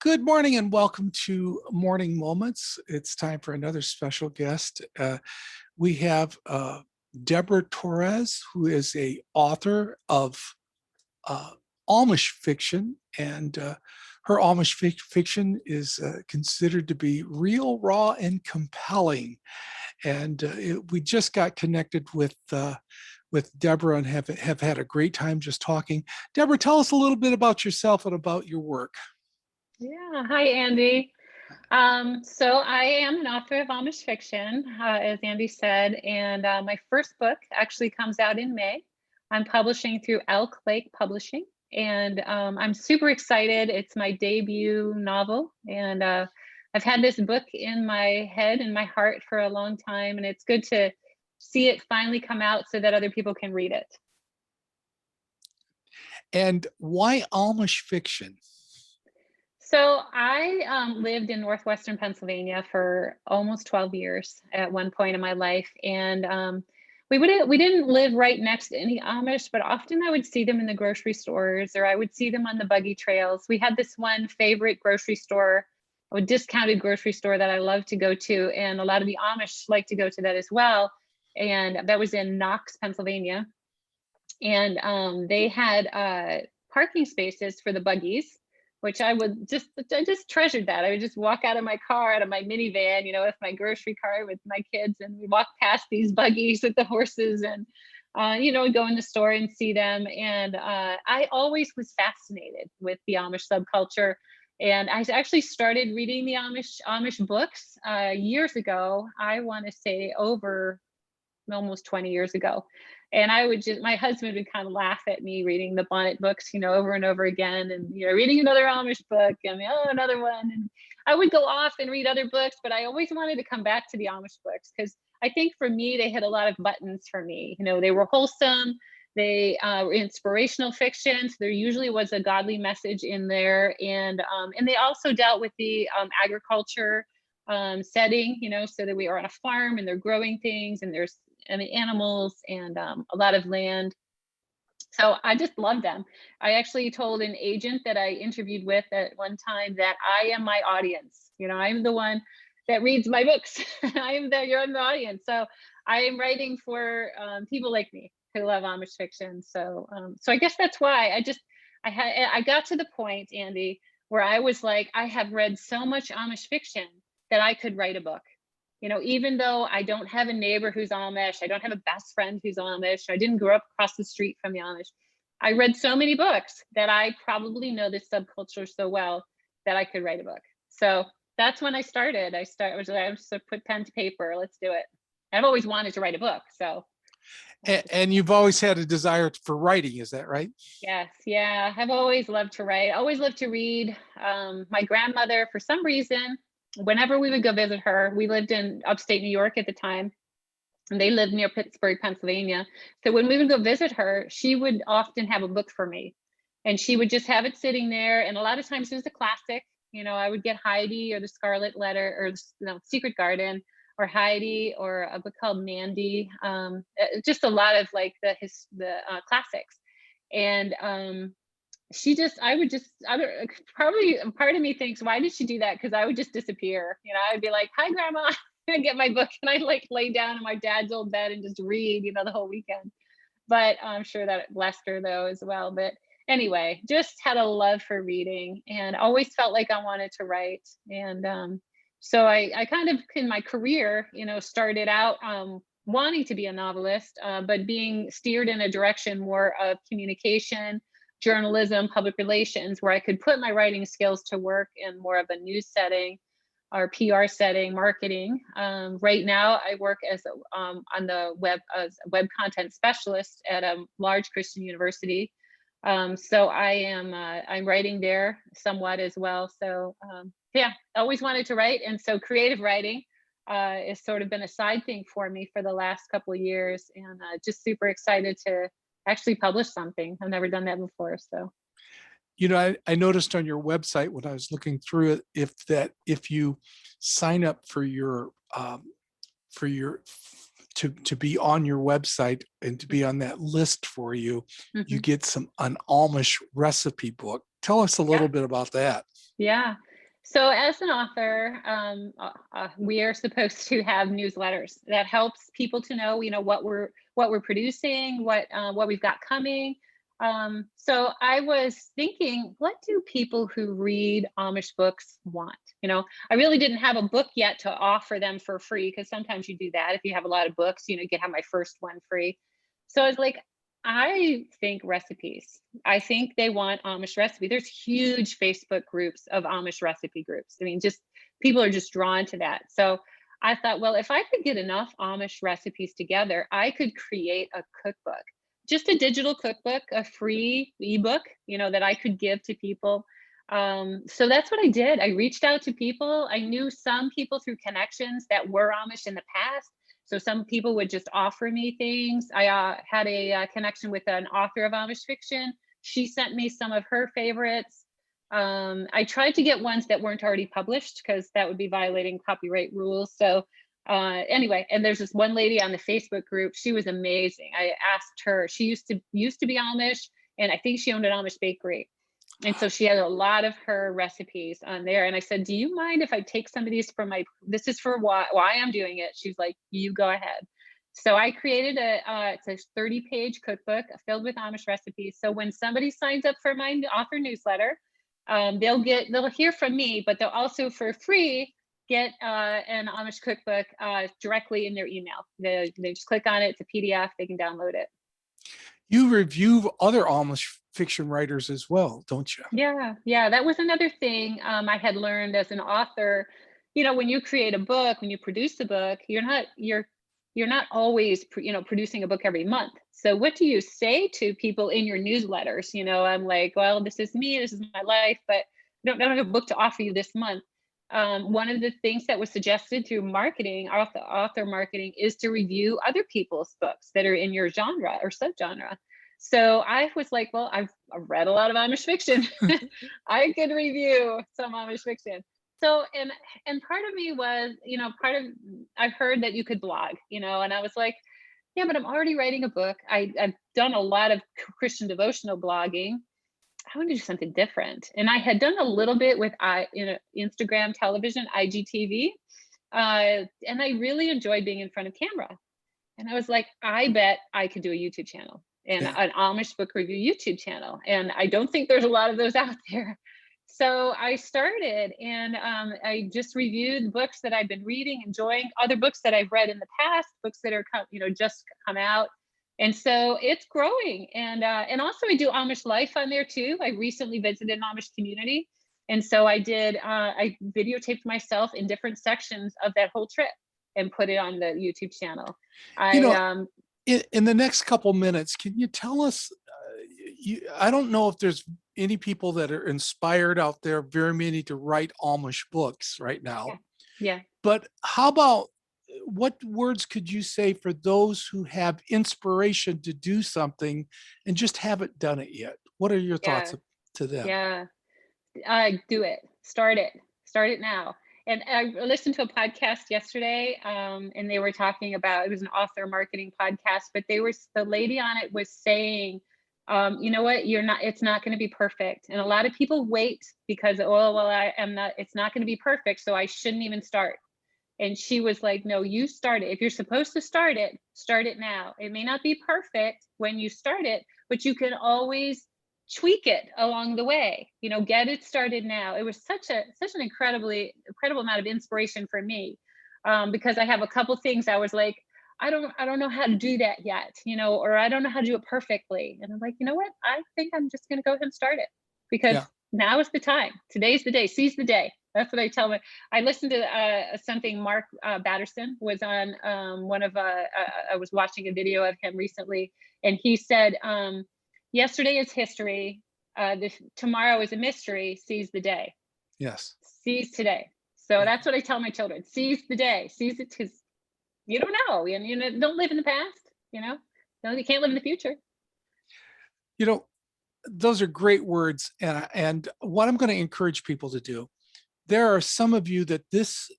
Good morning and welcome to Morning Moments. It's time for another special guest. We have Debra Torres, who is a author of Amish fiction, and her Amish fiction is considered to be real, raw, and compelling. And we just got connected with Debra and have had a great time just talking. Debra, tell us a little bit about yourself and about your work. Yeah, hi Andy. So I am an author of Amish fiction, as Andy said, and my first book actually comes out in May. I'm publishing through Elk Lake Publishing, and I'm super excited. It's my debut novel, and I've had this book in my head and my heart for a long time, and it's good to see it finally come out so that other people can read it. And why Amish fiction? So I lived in northwestern Pennsylvania for almost 12 years at one point in my life, and we didn't live right next to any Amish, but often I would see them in the grocery stores, or I would see them on the buggy trails. We had this one favorite grocery store, a discounted grocery store that I love to go to, and a lot of the Amish like to go to that as well. And that was in Knox, Pennsylvania, and they had parking spaces for the buggies, which I just treasured that. I would just walk out of my car, out of my minivan, with my grocery cart with my kids, and we walk past these buggies with the horses, and go in the store and see them. And I always was fascinated with the Amish subculture, and I actually started reading the Amish books years ago. I want to say over almost 20 years ago. And my husband would kind of laugh at me reading the bonnet books, over and over again, and, reading another Amish book and another one. And I would go off and read other books, but I always wanted to come back to the Amish books because I think for me, they hit a lot of buttons for me. They were wholesome. They were inspirational fiction. So there usually was a godly message in there. And they also dealt with the agriculture setting, so that we are on a farm and they're growing things and there's animals and a lot of land. So I just love them. I actually told an agent that I interviewed with at one time that I am my audience. I'm the one that reads my books. You're in the audience. So I am writing for people like me who love Amish fiction. So I guess that's why I got to the point, Andy, where I was like, I have read so much Amish fiction that I could write a book. Even though I don't have a neighbor who's Amish, I don't have a best friend who's Amish, I didn't grow up across the street from the Amish. I read so many books that I probably know this subculture so well that I could write a book. So that's when I started. I just put pen to paper, let's do it. I've always wanted to write a book, so. And you've always had a desire for writing, is that right? Yes, yeah, I've always loved to write, always loved to read. My grandmother, for some reason, whenever we would go visit her, we lived in upstate New York at the time, and they lived near Pittsburgh, Pennsylvania. So when we would go visit her, she would often have a book for me, and she would just have it sitting there. And a lot of times it was a classic. I would get Heidi or the Scarlet Letter or Secret Garden or Heidi or a book called Mandy. Just a lot of like the classics. And probably part of me thinks, why did she do that? Because I would just disappear. I'd be like, hi, Grandma, and get my book, and I'd like lay down in my dad's old bed and just read, the whole weekend. But I'm sure that it blessed her though as well. But anyway, just had a love for reading and always felt like I wanted to write. And so I kind of in my career, started out wanting to be a novelist, but being steered in a direction more of communication, journalism, public relations, where I could put my writing skills to work in more of a news setting or PR setting, marketing. Right now, I work as on the web as a web content specialist at a large Christian university. So I'm writing there somewhat as well. So yeah, always wanted to write, and so creative writing has sort of been a side thing for me for the last couple of years, and just super excited to actually publish something. I've never done that before. So, I noticed on your website when I was looking through it, if you sign up for to be on your website and to be on that list for you, you get an Amish recipe book. Tell us a little bit about that. Yeah. So as an author, we are supposed to have newsletters that helps people to know, what we're producing, what we've got coming. So I was thinking, what do people who read Amish books want? I really didn't have a book yet to offer them for free, because sometimes you do that if you have a lot of books. You can have my first one free. So I was like, I think recipes. I think they want Amish recipe. There's huge Facebook groups of Amish recipe groups. I mean, just people are just drawn to that. So I thought, well, if I could get enough Amish recipes together, I could create a cookbook, just a digital cookbook, a free ebook, that I could give to people. So that's what I did. I reached out to people. I knew some people through connections that were Amish in the past. So some people would just offer me things. I had a connection with an author of Amish fiction. She sent me some of her favorites. I tried to get ones that weren't already published, because that would be violating copyright rules. So anyway, and there's this one lady on the Facebook group. She was amazing. I asked her. She used to be Amish, and I think she owned an Amish bakery. And so she had a lot of her recipes on there. And I said, do you mind if I take some of these from this is for why I'm doing it. She's like, you go ahead. So I created it's a 30-page cookbook filled with Amish recipes. So when somebody signs up for my author newsletter, they'll hear from me, but they'll also for free get an Amish cookbook directly in their email. They just click on it. It's a PDF. They can download it. You review other Amish fiction writers as well, don't you? Yeah, that was another thing I had learned as an author. When you create a book, when you produce a book, you're not always producing a book every month. So what do you say to people in your newsletters? I'm like, well, this is me, this is my life, but I don't have a book to offer you this month. One of the things that was suggested through marketing, author marketing, is to review other people's books that are in your genre or subgenre. So I was like, well, I've read a lot of Amish fiction. I could review some Amish fiction. So, and part of me was, I've heard that you could blog, and I was like, yeah, but I'm already writing a book. I've done a lot of Christian devotional blogging. I want to do something different. And I had done a little bit with Instagram, television, IGTV. And I really enjoyed being in front of camera. And I was like, I bet I could do a YouTube channel and an Amish book review YouTube channel. And I don't think there's a lot of those out there. So I started, and I just reviewed books that I've been reading, enjoying, other books that I've read in the past, books that are just come out. And so it's growing. And also I do Amish life on there too. I recently visited an Amish community. And so I videotaped myself in different sections of that whole trip and put it on the YouTube channel. In the next couple minutes, can you tell us, I don't know if there's any people that are inspired out there, very many, to write Amish books right now. Yeah. But how about, what words could you say for those who have inspiration to do something and just haven't done it yet? What are your thoughts to them? Yeah. Do it. Start it now. And I listened to a podcast yesterday, and they were talking about, it was an author marketing podcast, but the lady on it was saying, you know what, it's not going to be perfect. And a lot of people wait because, it's not going to be perfect, so I shouldn't even start. And she was like, no, you start it. If you're supposed to start it now. It may not be perfect when you start it, but you can always tweak it along the way. Get it started now. It was such an incredible amount of inspiration for me, because I have a couple things I was like, I don't know how to do that yet, or I don't know how to do it perfectly. And I'm like, you know what? I think I'm just going to go ahead and start it, because now is the time. Today's the day. Seize the day. That's what I tell them. I listened to something Mark Batterson was on, I was watching a video of him recently, and he said, yesterday is history. Tomorrow is a mystery. Seize the day. Yes. Seize today. So that's what I tell my children. Seize the day. Seize it, because you don't know. And don't live in the past. You can't live in the future. Those are great words. And what I'm going to encourage people to do, there are some of you that this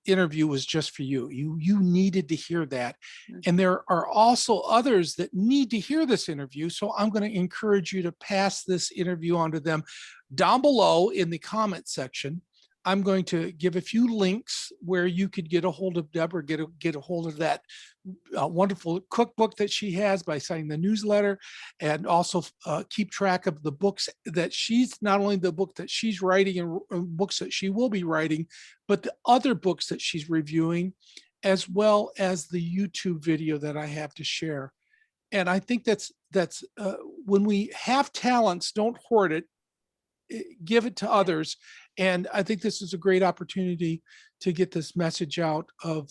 interview was just for you. You needed to hear that. And there are also others that need to hear this interview. So I'm going to encourage you to pass this interview on to them down below in the comment section. I'm going to give a few links where you could get a hold of Debra, get a hold of that wonderful cookbook that she has by signing the newsletter, and also keep track of the books that she's, not only the book that she's writing and books that she will be writing, but the other books that she's reviewing, as well as the YouTube video that I have to share. And I think that's when we have talents, don't hoard it, give it to others. And I think this is a great opportunity to get this message out of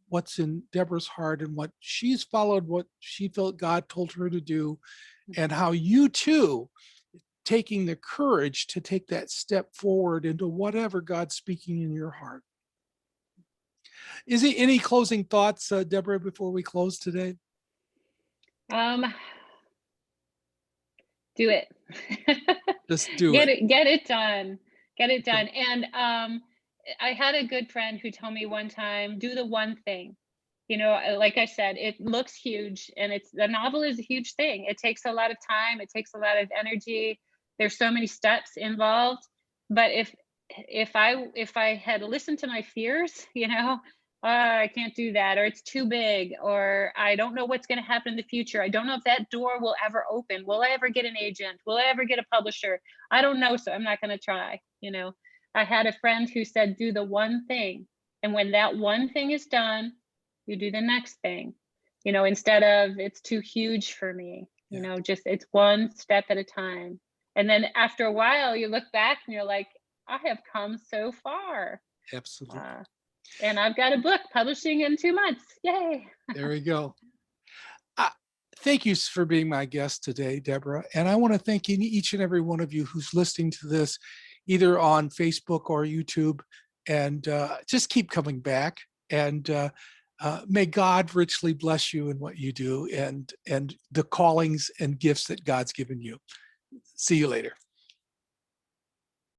what's in Debra's heart and what she's followed, what she felt God told her to do, and how you too, taking the courage to take that step forward into whatever God's speaking in your heart. Is there any closing thoughts, Debra, before we close today? Do it. Just do it. Get it done. Get it done. And I had a good friend who told me one time, do the one thing. You know, like I said, it looks huge, and the novel is a huge thing. It takes a lot of time. It takes a lot of energy. There's so many steps involved. But if I had listened to my fears, you know, I can't do that, or it's too big, or I don't know what's going to happen in the future. I don't know if that door will ever open. Will I ever get an agent? Will I ever get a publisher? I don't know, so I'm not going to try. You know, I had a friend who said, do the one thing. And when that one thing is done, you do the next thing, you know, instead of it's too huge for me, you know, just it's one step at a time. And then after a while, you look back and you're like, I have come so far. Absolutely. And I've got a book publishing in 2 months. Yay. There we go. Thank you for being my guest today, Debra. And I want to thank each and every one of you who's listening to this, either on Facebook or YouTube. And just keep coming back. And may God richly bless you in what you do and the callings and gifts that God's given you. See you later.